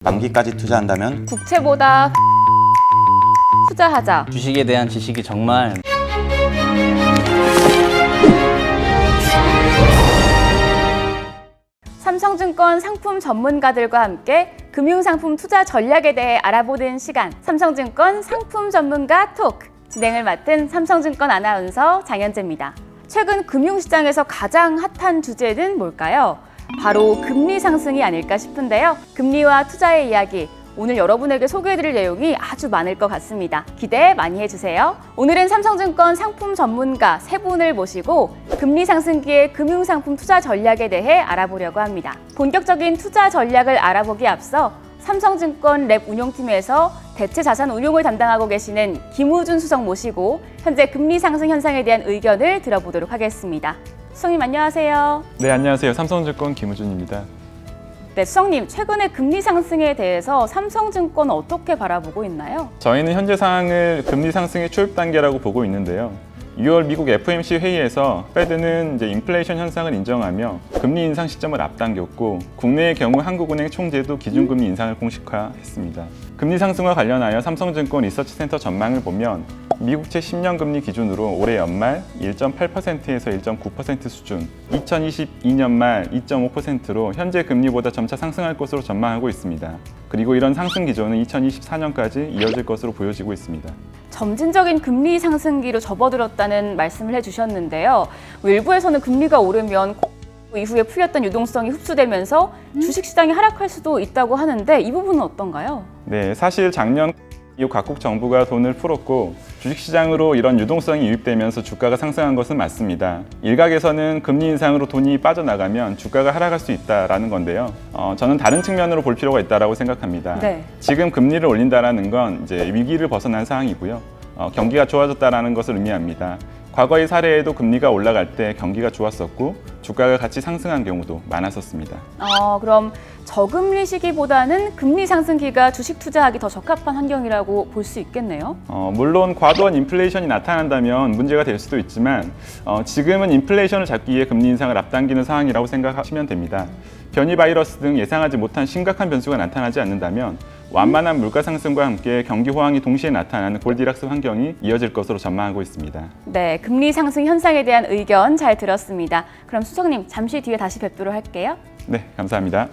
만기까지 투자한다면 국채보다 투자하자. 주식에 대한 지식이 정말 삼성증권 상품 전문가들과 함께 금융상품 투자 전략에 대해 알아보는 시간, 삼성증권 상품 전문가 토크. 진행을 맡은 삼성증권 아나운서 장현재입니다. 최근 금융시장에서 가장 핫한 주제는 뭘까요? 바로 금리 상승이 아닐까 싶은데요. 금리와 투자의 이야기, 오늘 여러분에게 소개해드릴 내용이 아주 많을 것 같습니다. 기대 많이 해주세요. 오늘은 삼성증권 상품 전문가 세 분을 모시고 금리 상승기의 금융상품 투자 전략에 대해 알아보려고 합니다. 본격적인 투자 전략을 알아보기에 앞서 삼성증권 랩 운용팀에서 대체 자산 운용을 담당하고 계시는 김우준 수석 모시고 현재 금리 상승 현상에 대한 의견을 들어보도록 하겠습니다. 수석님 안녕하세요. 네, 안녕하세요. 삼성증권 김우준입니다. 네, 수석님 최근에 금리 상승에 대해서 삼성증권 어떻게 바라보고 있나요? 저희는 현재 상황을 금리 상승의 초입 단계라고 보고 있는데요. 6월 미국 FOMC 회의에서 페드는 이제 인플레이션 현상을 인정하며 금리 인상 시점을 앞당겼고, 국내의 경우 한국은행 총재도 기준금리 인상을 공식화했습니다. 금리 상승과 관련하여 삼성증권 리서치센터 전망을 보면 미국채 10년 금리 기준으로 올해 연말 1.8%에서 1.9% 수준, 2022년 말 2.5%로 현재 금리보다 점차 상승할 것으로 전망하고 있습니다. 그리고 이런 상승 기조는 2024년까지 이어질 것으로 보여지고 있습니다. 점진적인 금리 상승기로 접어들었다는 말씀을 해주셨는데요. 일부에서는 금리가 오르면 이후에 풀렸던 유동성이 흡수되면서 주식시장이 하락할 수도 있다고 하는데 이 부분은 어떤가요? 네, 사실 작년 이후 각국 정부가 돈을 풀었고 주식시장으로 이런 유동성이 유입되면서 주가가 상승한 것은 맞습니다. 일각에서는 금리 인상으로 돈이 빠져나가면 주가가 하락할 수 있다는 건데요. 저는 다른 측면으로 볼 필요가 있다고 생각합니다. 네. 지금 금리를 올린다는 건 이제 위기를 벗어난 상황이고요. 경기가 좋아졌다는 것을 의미합니다. 과거의 사례에도 금리가 올라갈 때 경기가 좋았었고 주가가 같이 상승한 경우도 많았었습니다. 그럼 저금리 시기보다는 금리 상승기가 주식 투자하기 더 적합한 환경이라고 볼 수 있겠네요. 물론 과도한 인플레이션이 나타난다면 문제가 될 수도 있지만 지금은 인플레이션을 잡기 위해 금리 인상을 앞당기는 상황이라고 생각하시면 됩니다. 변이 바이러스 등 예상하지 못한 심각한 변수가 나타나지 않는다면 완만한 물가 상승과 함께 경기 호황이 동시에 나타나는 골디락스 환경이 이어질 것으로 전망하고 있습니다. 네, 금리 상승 현상에 대한 의견 잘 들었습니다. 그럼 수석님 잠시 뒤에 다시 뵙도록 할게요. 네, 감사합니다.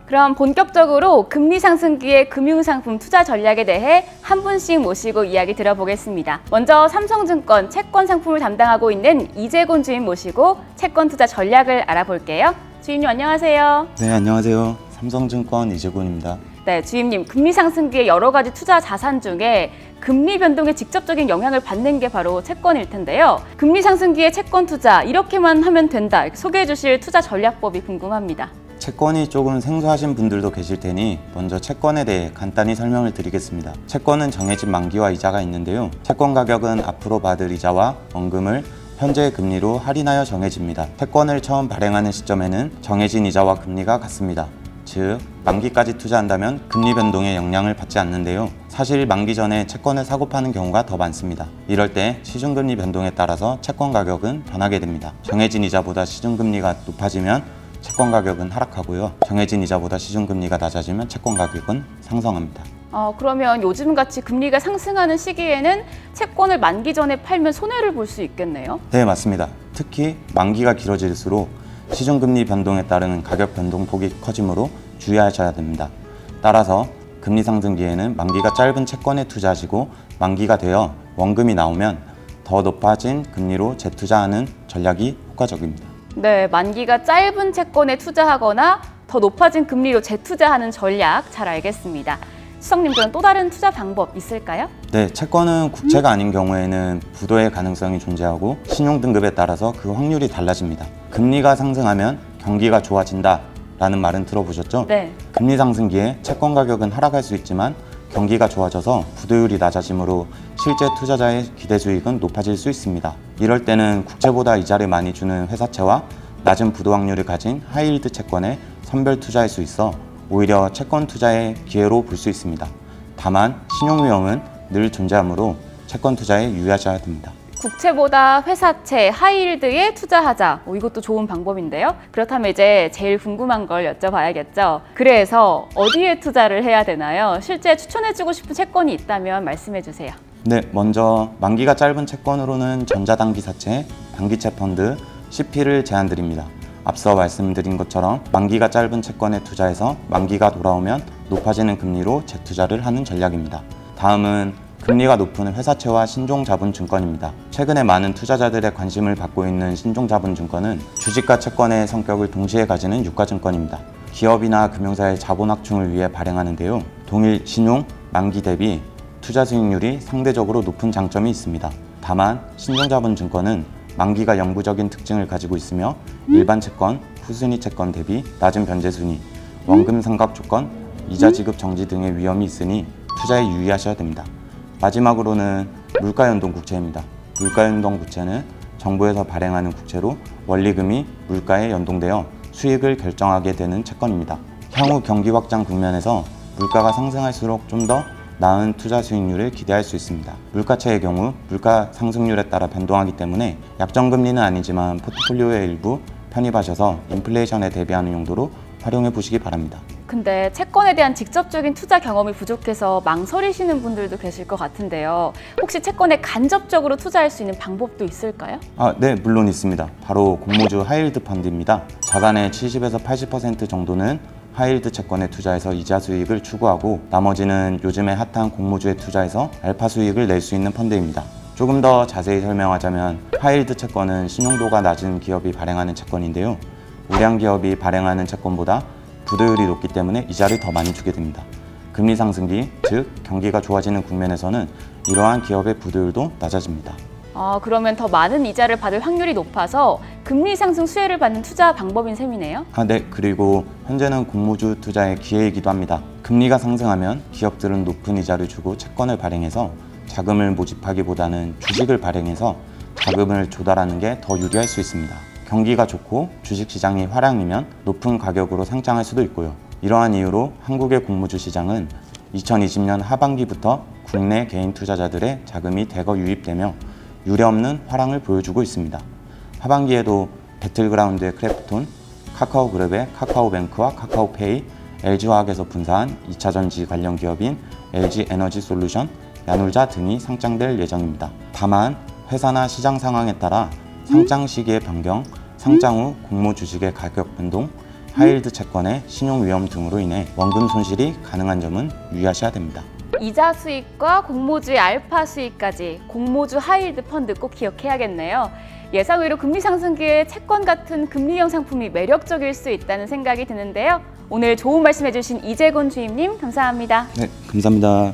그럼 본격적으로 금리 상승기의 금융상품 투자 전략에 대해 한 분씩 모시고 이야기 들어보겠습니다. 먼저 삼성증권 채권 상품을 담당하고 있는 이재곤 주임 모시고 채권 투자 전략을 알아볼게요. 주임님 안녕하세요. 네, 안녕하세요. 삼성증권 이재곤입니다. 네, 주임님, 금리 상승기의 여러 가지 투자 자산 중에 금리 변동에 직접적인 영향을 받는 게 바로 채권일 텐데요. 금리 상승기의 채권 투자 이렇게만 하면 된다, 이렇게 소개해 주실 투자 전략법이 궁금합니다. 채권이 조금 생소하신 분들도 계실 테니 먼저 채권에 대해 간단히 설명을 드리겠습니다. 채권은 정해진 만기와 이자가 있는데요. 채권 가격은 앞으로 받을 이자와 원금을 현재의 금리로 할인하여 정해집니다. 채권을 처음 발행하는 시점에는 정해진 이자와 금리가 같습니다. 즉, 만기까지 투자한다면 금리 변동에 영향을 받지 않는데요. 사실 만기 전에 채권을 사고 파는 경우가 더 많습니다. 이럴 때 시중금리 변동에 따라서 채권 가격은 변하게 됩니다. 정해진 이자보다 시중금리가 높아지면 채권 가격은 하락하고요. 정해진 이자보다 시중금리가 낮아지면 채권 가격은 상승합니다. 그러면 요즘같이 금리가 상승하는 시기에는 채권을 만기 전에 팔면 손해를 볼 수 있겠네요? 네, 맞습니다. 특히 만기가 길어질수록 시중금리 변동에 따르는 가격 변동폭이 커지므로 주의하셔야 됩니다. 따라서 금리 상승기에는 만기가 짧은 채권에 투자하시고 만기가 되어 원금이 나오면 더 높아진 금리로 재투자하는 전략이 효과적입니다. 네, 만기가 짧은 채권에 투자하거나 더 높아진 금리로 재투자하는 전략 잘 알겠습니다. 수석님, 그럼 또 다른 투자 방법 있을까요? 네, 채권은 국채가 아닌 경우에는 부도의 가능성이 존재하고 신용 등급에 따라서 그 확률이 달라집니다. 금리가 상승하면 경기가 좋아진다 라는 말은 들어보셨죠? 네. 금리 상승기에 채권 가격은 하락할 수 있지만 경기가 좋아져서 부도율이 낮아지므로 실제 투자자의 기대 수익은 높아질 수 있습니다. 이럴 때는 국채보다 이자를 많이 주는 회사채와 낮은 부도 확률을 가진 하이힐드 채권에 선별 투자할 수 있어 오히려 채권 투자의 기회로 볼 수 있습니다. 다만 신용 위험은 늘 존재하므로 채권 투자에 유의하셔야 됩니다. 국채보다 회사채, 하이힐드에 투자하자. 이것도 좋은 방법인데요. 그렇다면 이제 제일 궁금한 걸 여쭤봐야겠죠. 그래서 어디에 투자를 해야 되나요? 실제 추천해주고 싶은 채권이 있다면 말씀해 주세요. 네, 먼저 만기가 짧은 채권으로는 전자당기사채, 단기채 펀드, CP를 제안드립니다. 앞서 말씀드린 것처럼 만기가 짧은 채권에 투자해서 만기가 돌아오면 높아지는 금리로 재투자를 하는 전략입니다. 다음은 금리가 높은 회사채와 신종자본증권입니다. 최근에 많은 투자자들의 관심을 받고 있는 신종자본증권은 주식과 채권의 성격을 동시에 가지는 유가증권입니다. 기업이나 금융사의 자본 확충을 위해 발행하는데요. 동일 신용, 만기 대비 투자 수익률이 상대적으로 높은 장점이 있습니다. 다만 신종자본증권은 만기가 영구적인 특징을 가지고 있으며 일반 채권, 후순위 채권 대비 낮은 변제순위, 원금 상각 조건, 이자 지급 정지 등의 위험이 있으니 투자에 유의하셔야 됩니다. 마지막으로는 물가연동 국채입니다. 물가연동 국채는 정부에서 발행하는 국채로 원리금이 물가에 연동되어 수익을 결정하게 되는 채권입니다. 향후 경기 확장 국면에서 물가가 상승할수록 좀 더 나은 투자 수익률을 기대할 수 있습니다. 물가채의 경우 물가 상승률에 따라 변동하기 때문에 약정금리는 아니지만 포트폴리오의 일부 편입하셔서 인플레이션에 대비하는 용도로 활용해 보시기 바랍니다. 근데 채권에 대한 직접적인 투자 경험이 부족해서 망설이시는 분들도 계실 것 같은데요. 혹시 채권에 간접적으로 투자할 수 있는 방법도 있을까요? 네, 물론 있습니다. 바로 공모주 하이힐드 펀드입니다. 자산의 70에서 80% 정도는 하이힐드 채권에 투자해서 이자 수익을 추구하고 나머지는 요즘에 핫한 공모주에 투자해서 알파 수익을 낼 수 있는 펀드입니다. 조금 더 자세히 설명하자면 하이힐드 채권은 신용도가 낮은 기업이 발행하는 채권인데요. 우량 기업이 발행하는 채권보다 부도율이 높기 때문에 이자를 더 많이 주게 됩니다. 금리 상승기, 즉 경기가 좋아지는 국면에서는 이러한 기업의 부도율도 낮아집니다. 그러면 더 많은 이자를 받을 확률이 높아서 금리 상승 수혜를 받는 투자 방법인 셈이네요. 네, 그리고 현재는 공모주 투자의 기회이기도 합니다. 금리가 상승하면 기업들은 높은 이자를 주고 채권을 발행해서 자금을 모집하기보다는 주식을 발행해서 자금을 조달하는 게 더 유리할 수 있습니다. 경기가 좋고 주식시장이 화랑이면 높은 가격으로 상장할 수도 있고요. 이러한 이유로 한국의 공모주 시장은 2020년 하반기부터 국내 개인 투자자들의 자금이 대거 유입되며 유례없는 화랑을 보여주고 있습니다. 하반기에도 배틀그라운드의 크래프톤, 카카오그룹의 카카오뱅크와 카카오페이, LG화학에서 분사한 2차전지 관련 기업인 LG에너지솔루션, 야놀자 등이 상장될 예정입니다. 다만 회사나 시장 상황에 따라 상장 시기의 변경, 상장 후 공모 주식의 가격 변동, 하이힐드 채권의 신용 위험 등으로 인해 원금 손실이 가능한 점은 유의하셔야 됩니다. 이자 수익과 공모주의 알파 수익까지 공모주 하이힐드 펀드 꼭 기억해야겠네요. 예상외로 금리 상승기에 채권 같은 금리형 상품이 매력적일 수 있다는 생각이 드는데요. 오늘 좋은 말씀해주신 이재곤 주임님 감사합니다. 네, 감사합니다.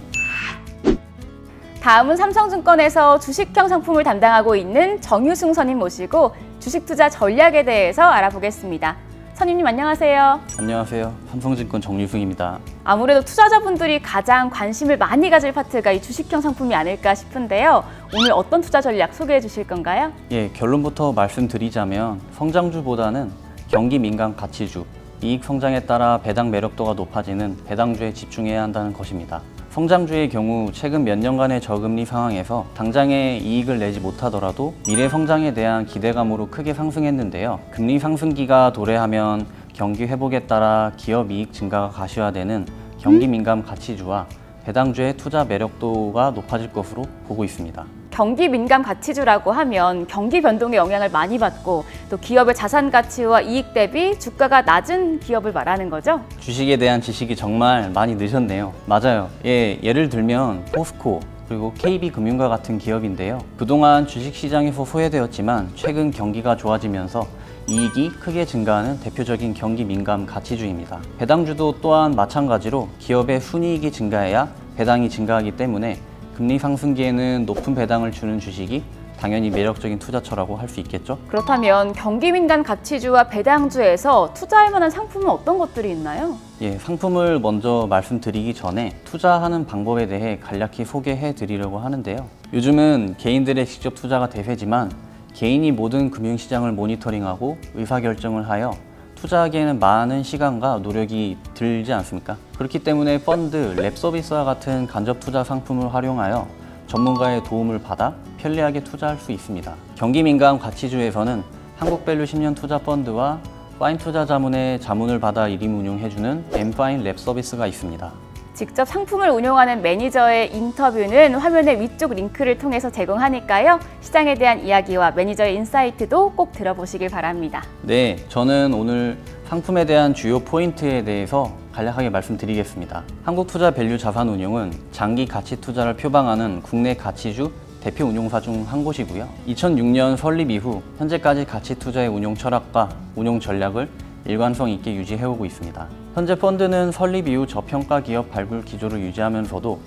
다음은 삼성증권에서 주식형 상품을 담당하고 있는 정유승 선임 모시고 주식 투자 전략에 대해서 알아보겠습니다. 선임님 안녕하세요. 안녕하세요. 삼성증권 정유승입니다. 아무래도 투자자분들이 가장 관심을 많이 가질 파트가 이 주식형 상품이 아닐까 싶은데요. 오늘 어떤 투자 전략 소개해 주실 건가요? 결론부터 말씀드리자면 성장주보다는 경기 민감 가치주, 이익 성장에 따라 배당 매력도가 높아지는 배당주에 집중해야 한다는 것입니다. 성장주의 경우 최근 몇 년간의 저금리 상황에서 당장의 이익을 내지 못하더라도 미래 성장에 대한 기대감으로 크게 상승했는데요. 금리 상승기가 도래하면 경기 회복에 따라 기업 이익 증가가 가시화되는 경기 민감 가치주와 배당주의 투자 매력도가 높아질 것으로 보고 있습니다. 경기 민감 가치주라고 하면 경기 변동에 영향을 많이 받고 또 기업의 자산 가치와 이익 대비 주가가 낮은 기업을 말하는 거죠? 주식에 대한 지식이 정말 많이 늦었네요. 맞아요. 예를 들면 포스코 그리고 KB금융과 같은 기업인데요. 그동안 주식시장에서 소외되었지만 최근 경기가 좋아지면서 이익이 크게 증가하는 대표적인 경기 민감 가치주입니다. 배당주도 또한 마찬가지로 기업의 순이익이 증가해야 배당이 증가하기 때문에 금리 상승기에는 높은 배당을 주는 주식이 당연히 매력적인 투자처라고 할 수 있겠죠? 그렇다면 경기 민감 가치주와 배당주에서 투자할 만한 상품은 어떤 것들이 있나요? 상품을 먼저 말씀드리기 전에 투자하는 방법에 대해 간략히 소개해 드리려고 하는데요. 요즘은 개인들의 직접 투자가 대세지만 개인이 모든 금융시장을 모니터링하고 의사결정을 하여 투자하기에는 많은 시간과 노력이 들지 않습니까? 그렇기 때문에 펀드, 랩 서비스와 같은 간접 투자 상품을 활용하여 전문가의 도움을 받아 편리하게 투자할 수 있습니다. 경기 민감 가치주에서는 한국밸류 10년 투자 펀드와 파인 투자 자문의 자문을 받아 일임 운용해주는 엠파인 랩 서비스가 있습니다. 직접 상품을 운용하는 매니저의 인터뷰는 화면의 위쪽 링크를 통해서 제공하니까요. 시장에 대한 이야기와 매니저의 인사이트도 꼭 들어보시길 바랍니다. 네, 저는 오늘 상품에 대한 주요 포인트에 대해서 간략하게 말씀드리겠습니다. 한국투자밸류 자산운용은 장기 가치 투자를 표방하는 국내 가치주 대표 운용사 중 한 곳이고요. 2006년 설립 이후 현재까지 가치 투자의 운용 철학과 운용 전략을 일관성 있게 유지해오고 있습니다. 현재 펀드는 설립 이후 저평가 기업 발굴 기조를 유지하면서도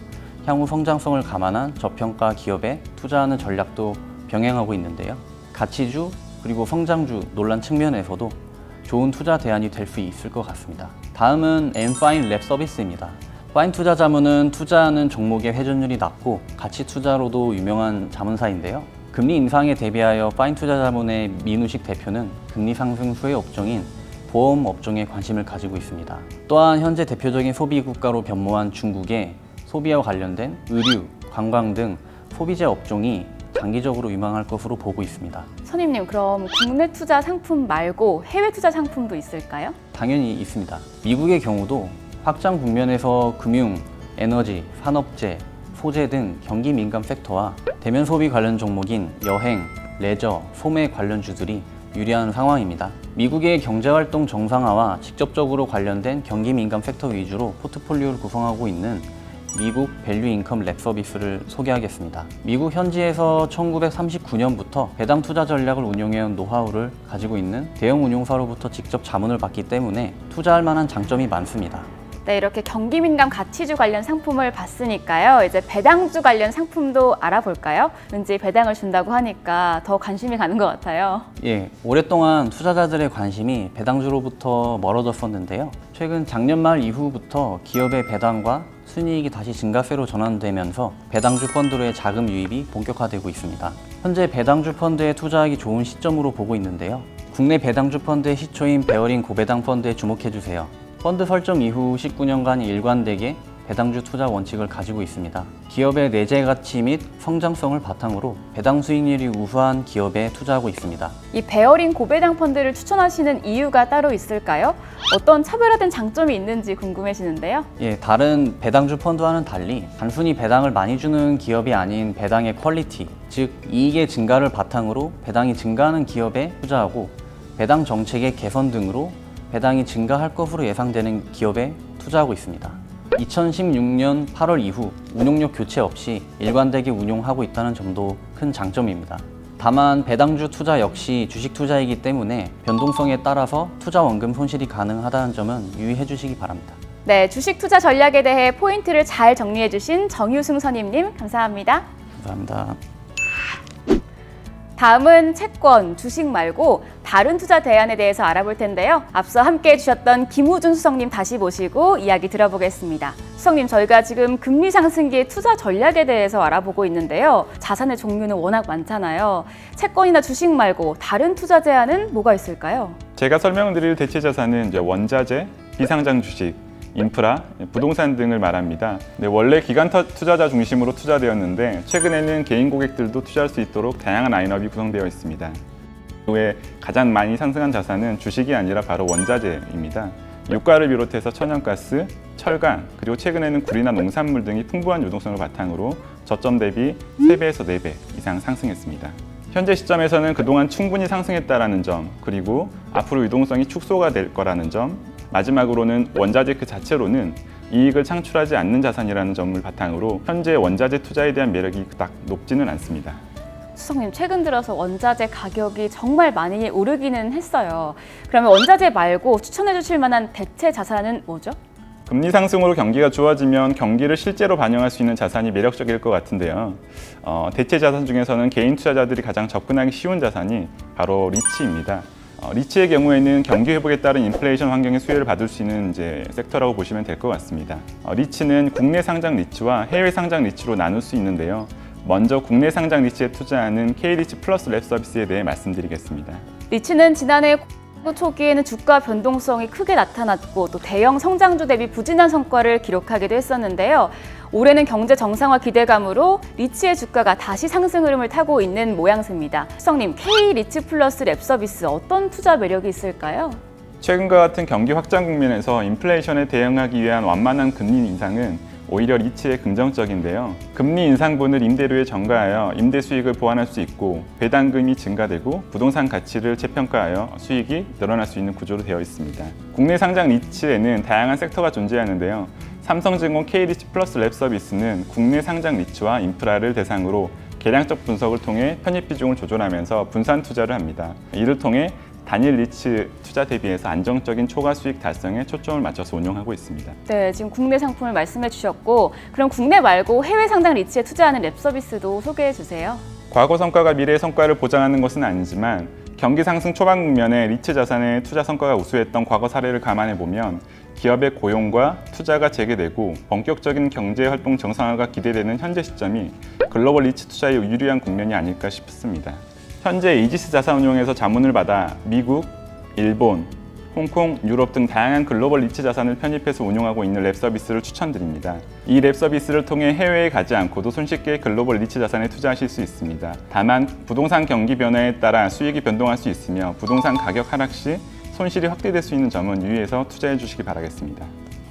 향후 성장성을 감안한 저평가 기업에 투자하는 전략도 병행하고 있는데요. 가치주 그리고 성장주 논란 측면에서도 좋은 투자 대안이 될 수 있을 것 같습니다. 다음은 엠파인 랩 서비스입니다. 파인 투자 자문은 투자하는 종목의 회전율이 낮고 가치 투자로도 유명한 자문사인데요. 금리 인상에 대비하여 파인 투자 자문의 민우식 대표는 금리 상승 수혜 업종인 보험 업종에 관심을 가지고 있습니다. 또한 현재 대표적인 소비 국가로 변모한 중국의 소비와 관련된 의류, 관광 등 소비재 업종이 장기적으로 유망할 것으로 보고 있습니다. 선임님, 그럼 국내 투자 상품 말고 해외 투자 상품도 있을까요? 당연히 있습니다. 미국의 경우도 확장 국면에서 금융, 에너지, 산업재, 소재 등 경기 민감 섹터와 대면 소비 관련 종목인 여행, 레저, 소매 관련주들이 유리한 상황입니다. 미국의 경제활동 정상화와 직접적으로 관련된 경기 민감 섹터 위주로 포트폴리오를 구성하고 있는 미국 밸류 인컴 랩 서비스를 소개하겠습니다. 미국 현지에서 1939년부터 배당 투자 전략을 운용해온 노하우를 가지고 있는 대형 운용사로부터 직접 자문을 받기 때문에 투자할 만한 장점이 많습니다. 네, 이렇게 경기 민감 가치주 관련 상품을 봤으니까요. 이제 배당주 관련 상품도 알아볼까요? 왠지 배당을 준다고 하니까 더 관심이 가는 것 같아요. 예, 오랫동안 투자자들의 관심이 배당주로부터 멀어졌었는데요. 최근 작년 말 이후부터 기업의 배당과 순이익이 다시 증가세로 전환되면서 배당주 펀드로의 자금 유입이 본격화되고 있습니다. 현재 배당주 펀드에 투자하기 좋은 시점으로 보고 있는데요. 국내 배당주 펀드의 시초인 베어링 고배당 펀드에 주목해주세요. 펀드 설정 이후 19년간 일관되게 배당주 투자 원칙을 가지고 있습니다. 기업의 내재 가치 및 성장성을 바탕으로 배당 수익률이 우수한 기업에 투자하고 있습니다. 이 베어링 고배당 펀드를 추천하시는 이유가 따로 있을까요? 어떤 차별화된 장점이 있는지 궁금해지는데요. 예, 다른 배당주 펀드와는 달리 단순히 배당을 많이 주는 기업이 아닌 배당의 퀄리티, 즉 이익의 증가를 바탕으로 배당이 증가하는 기업에 투자하고 배당 정책의 개선 등으로 배당이 증가할 것으로 예상되는 기업에 투자하고 있습니다. 2016년 8월 이후 운용력 교체 없이 일관되게 운용하고 있다는 점도 큰 장점입니다. 다만 배당주 투자 역시 주식 투자이기 때문에 변동성에 따라서 투자 원금 손실이 가능하다는 점은 유의해 주시기 바랍니다. 네, 주식 투자 전략에 대해 포인트를 잘 정리해 주신 정유승 선임님, 감사합니다. 감사합니다. 다음은 채권, 주식 말고 다른 투자 대안에 대해서 알아볼 텐데요. 앞서 함께 해주셨던 김우준 수석님 다시 모시고 이야기 들어보겠습니다. 수석님, 저희가 지금 금리 상승기의 투자 전략에 대해서 알아보고 있는데요. 자산의 종류는 워낙 많잖아요. 채권이나 주식 말고 다른 투자 대안은 뭐가 있을까요? 제가 설명드릴 대체 자산은 이제 원자재, 비상장 주식, 인프라, 부동산 등을 말합니다. 네, 원래 기관 투자자 중심으로 투자되었는데 최근에는 개인 고객들도 투자할 수 있도록 다양한 라인업이 구성되어 있습니다. 이후에 가장 많이 상승한 자산은 주식이 아니라 바로 원자재입니다. 유가를 비롯해서 천연가스, 철강, 그리고 최근에는 굴이나 농산물 등이 풍부한 유동성을 바탕으로 저점 대비 3배에서 4배 이상 상승했습니다. 현재 시점에서는 그동안 충분히 상승했다는 점, 그리고 앞으로 유동성이 축소가 될 거라는 점, 마지막으로는 원자재 그 자체로는 이익을 창출하지 않는 자산이라는 점을 바탕으로 현재 원자재 투자에 대한 매력이 그닥 높지는 않습니다. 수석님, 최근 들어서 원자재 가격이 정말 많이 오르기는 했어요. 그러면 원자재 말고 추천해 주실 만한 대체 자산은 뭐죠? 금리 상승으로 경기가 좋아지면 경기를 실제로 반영할 수 있는 자산이 매력적일 것 같은데요. 대체 자산 중에서는 개인 투자자들이 가장 접근하기 쉬운 자산이 바로 리츠입니다. 리츠의 경우에는 경기 회복에 따른 인플레이션 환경의 수혜를 받을 수 있는 섹터라고 보시면 될 것 같습니다. 리츠는 국내 상장 리츠와 해외 상장 리츠로 나눌 수 있는데요. 먼저 국내 상장 리츠에 투자하는 K리츠 플러스 랩 서비스에 대해 말씀드리겠습니다. 리츠는 지난해 초기에는 주가 변동성이 크게 나타났고 또 대형 성장주 대비 부진한 성과를 기록하기도 했었는데요. 올해는 경제 정상화 기대감으로 리츠의 주가가 다시 상승 흐름을 타고 있는 모양새입니다. 수석님, K 리츠 플러스 랩 서비스 어떤 투자 매력이 있을까요? 최근과 같은 경기 확장 국면에서 인플레이션에 대응하기 위한 완만한 금리 인상은 오히려 리츠에 긍정적인데요. 금리 인상분을 임대료에 전가하여 임대 수익을 보완할 수 있고 배당금이 증가되고 부동산 가치를 재평가하여 수익이 늘어날 수 있는 구조로 되어 있습니다. 국내 상장 리츠에는 다양한 섹터가 존재하는데요. 삼성증권 K리츠 플러스 랩 서비스는 국내 상장 리츠와 인프라를 대상으로 계량적 분석을 통해 편입 비중을 조절하면서 분산 투자를 합니다. 이를 통해 단일 리츠 투자 대비해서 안정적인 초과 수익 달성에 초점을 맞춰서 운영하고 있습니다. 네, 지금 국내 상품을 말씀해 주셨고 그럼 국내 말고 해외 상장 리츠에 투자하는 랩 서비스도 소개해 주세요. 과거 성과가 미래의 성과를 보장하는 것은 아니지만 경기 상승 초반 국면에 리츠 자산의 투자 성과가 우수했던 과거 사례를 감안해 보면 기업의 고용과 투자가 재개되고 본격적인 경제 활동 정상화가 기대되는 현재 시점이 글로벌 리츠 투자에 유리한 국면이 아닐까 싶습니다. 현재 이지스 자산운용에서 자문을 받아 미국, 일본, 홍콩, 유럽 등 다양한 글로벌 리츠 자산을 편입해서 운용하고 있는 랩 서비스를 추천드립니다. 이 랩 서비스를 통해 해외에 가지 않고도 손쉽게 글로벌 리츠 자산에 투자하실 수 있습니다. 다만 부동산 경기 변화에 따라 수익이 변동할 수 있으며 부동산 가격 하락 시 손실이 확대될 수 있는 점은 유의해서 투자해 주시기 바라겠습니다.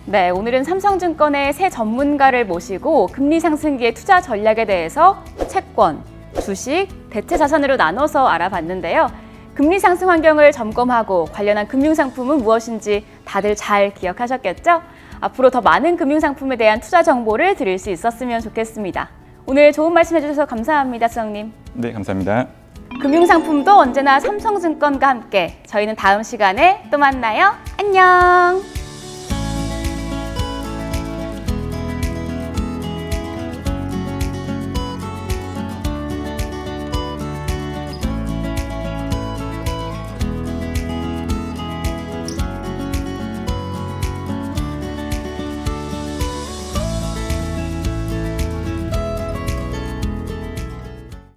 네, 오늘은 삼성증권의 새 전문가를 모시고 금리 상승기의 투자 전략에 대해서 채권, 주식, 대체 자산으로 나눠서 알아봤는데요. 금리 상승 환경을 점검하고 관련한 금융상품은 무엇인지 다들 잘 기억하셨겠죠? 앞으로 더 많은 금융상품에 대한 투자 정보를 드릴 수 있었으면 좋겠습니다. 오늘 좋은 말씀 해주셔서 감사합니다, 수석님. 네, 감사합니다. 금융상품도 언제나 삼성증권과 함께 저희는 다음 시간에 또 만나요. 안녕!